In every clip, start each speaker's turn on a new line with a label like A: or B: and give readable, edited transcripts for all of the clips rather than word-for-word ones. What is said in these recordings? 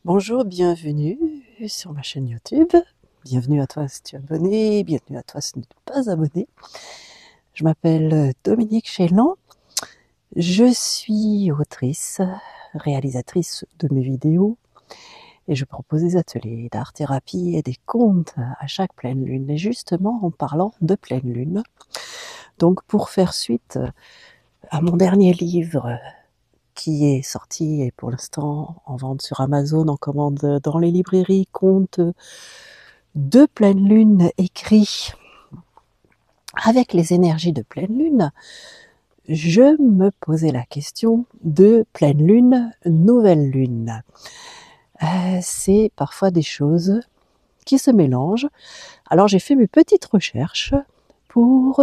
A: Bonjour, bienvenue sur ma chaîne YouTube. Bienvenue à toi si tu es abonné, bienvenue à toi si tu n'es pas abonné. Je m'appelle Dominique Chélan. Je suis autrice, réalisatrice de mes vidéos et je propose des ateliers d'art-thérapie et des contes à chaque pleine lune. Et justement, en parlant de pleine lune, donc pour faire suite à mon dernier livre qui est sorti et pour l'instant en vente sur Amazon, en commande dans les librairies, contes de pleine lune écrits avec les énergies de pleine lune, je me posais la question de pleine lune, nouvelle lune. C'est parfois des choses qui se mélangent. Alors j'ai fait mes petites recherches pour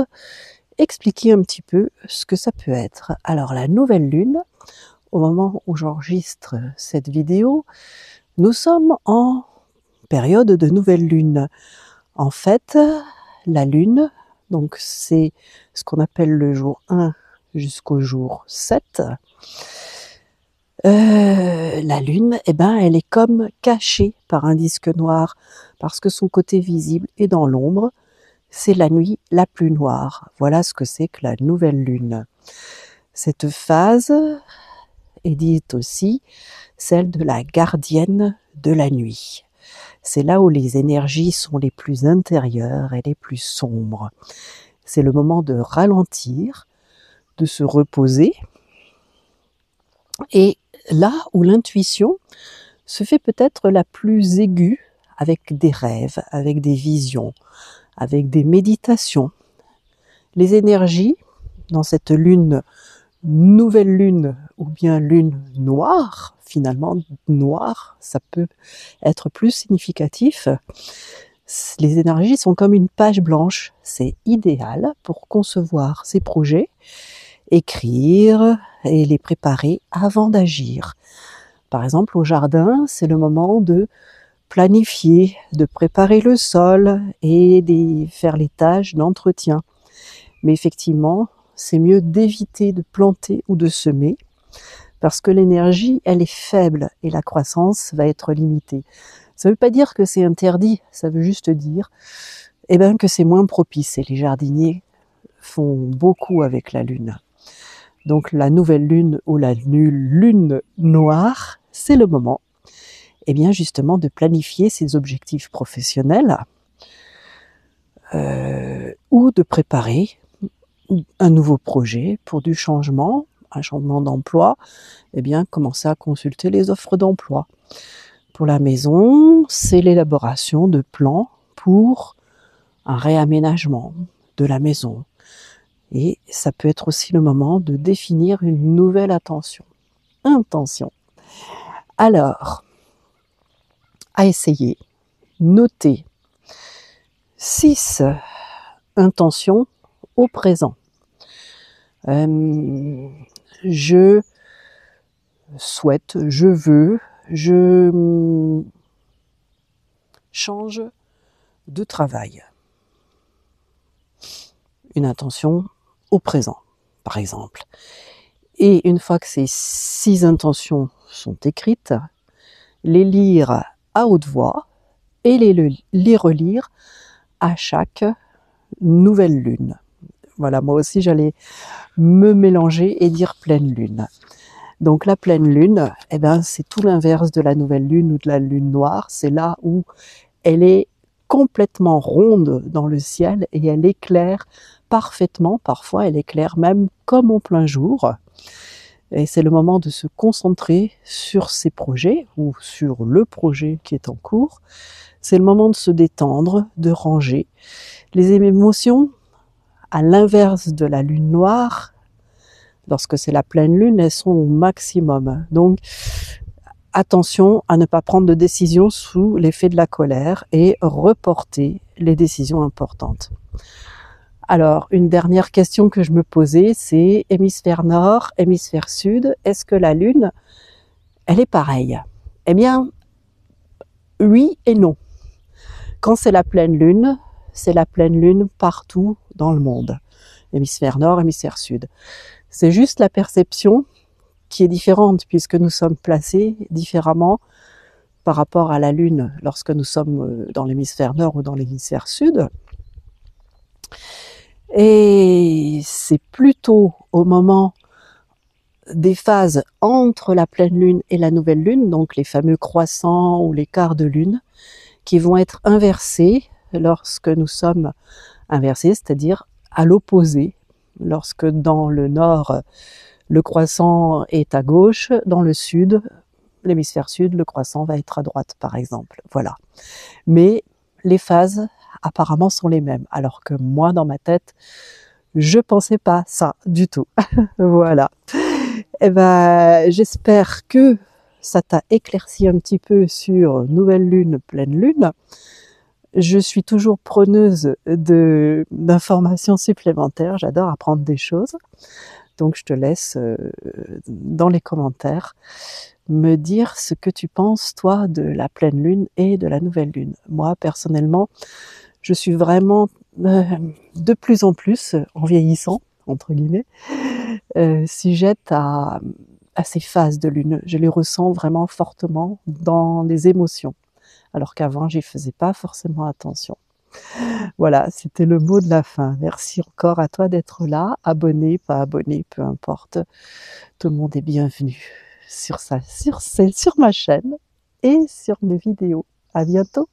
A: expliquer un petit peu ce que ça peut être. Alors la nouvelle lune, au moment où j'enregistre cette vidéo, nous sommes en période de nouvelle lune. En fait, la lune, donc c'est ce qu'on appelle le jour 1 jusqu'au jour 7, la lune, elle est comme cachée par un disque noir, parce que son côté visible est dans l'ombre. C'est la nuit la plus noire. Voilà ce que c'est que la nouvelle lune. Cette phase est dite aussi celle de la gardienne de la nuit. C'est là où les énergies sont les plus intérieures et les plus sombres. C'est le moment de ralentir, de se reposer, et là où l'intuition se fait peut-être la plus aiguë, avec des rêves, avec des visions, avec des méditations. Les énergies dans cette lune, nouvelle lune ou bien lune noire, finalement noire, ça peut être plus significatif. Les énergies sont comme une page blanche, c'est idéal pour concevoir ses projets, écrire et les préparer avant d'agir. Par exemple, au jardin, c'est le moment de planifier, de préparer le sol et de faire les tâches d'entretien. Mais effectivement, c'est mieux d'éviter de planter ou de semer, parce que l'énergie, elle est faible et la croissance va être limitée. Ça ne veut pas dire que c'est interdit, ça veut juste dire que c'est moins propice, et les jardiniers font beaucoup avec la lune. Donc la nouvelle lune ou la lune noire, c'est le moment justement de planifier ses objectifs professionnels ou de préparer un nouveau projet pour du changement, un changement d'emploi, commencer à consulter les offres d'emploi. Pour la maison, c'est l'élaboration de plans pour un réaménagement de la maison. Et ça peut être aussi le moment de définir une nouvelle intention. Alors, à essayer, notez 6 intentions au présent. Je souhaite, je veux, je change de travail. Une intention au présent, par exemple. Et une fois que ces 6 intentions sont écrites, les lire à haute voix et les relire à chaque nouvelle lune. Voilà, moi aussi j'allais me mélanger et dire pleine lune. Donc la pleine lune, c'est tout l'inverse de la nouvelle lune ou de la lune noire. C'est là où elle est complètement ronde dans le ciel et elle éclaire parfaitement. Parfois elle éclaire même comme en plein jour. Et c'est le moment de se concentrer sur ses projets ou sur le projet qui est en cours. C'est le moment de se détendre, de ranger. Les émotions, à l'inverse de la lune noire, lorsque c'est la pleine lune, elles sont au maximum. Donc, attention à ne pas prendre de décisions sous l'effet de la colère et reporter les décisions importantes. Alors, une dernière question que je me posais, c'est hémisphère nord, hémisphère sud, est-ce que la lune, elle est pareille? Eh bien, oui et non. Quand c'est la pleine lune partout dans le monde. Hémisphère nord, hémisphère sud. C'est juste la perception qui est différente puisque nous sommes placés différemment par rapport à la Lune lorsque nous sommes dans l'hémisphère nord ou dans l'hémisphère sud. Et c'est plutôt au moment des phases entre la pleine lune et la nouvelle lune, donc les fameux croissants ou les quarts de lune, qui vont être inversés lorsque nous sommes inversés, c'est-à-dire à l'opposé. Lorsque dans le nord, le croissant est à gauche, dans le sud, l'hémisphère sud, le croissant va être à droite, par exemple. Voilà. Mais les phases, apparemment, sont les mêmes. Alors que moi, dans ma tête, je pensais pas ça du tout. Voilà. Eh ben, j'espère que ça t'a éclairci un petit peu sur nouvelle lune, pleine lune. Je suis toujours preneuse d'informations supplémentaires. J'adore apprendre des choses. Donc, je te laisse dans les commentaires me dire ce que tu penses, toi, de la pleine lune et de la nouvelle lune. Moi, personnellement, je suis vraiment de plus en plus, en vieillissant, entre guillemets, sujette à ces phases de lune. Je les ressens vraiment fortement dans les émotions, alors qu'avant, j'y faisais pas forcément attention. Voilà, c'était le mot de la fin. Merci encore à toi d'être là, abonné, pas abonné, peu importe. Tout le monde est bienvenu sur ma chaîne et sur mes vidéos. À bientôt!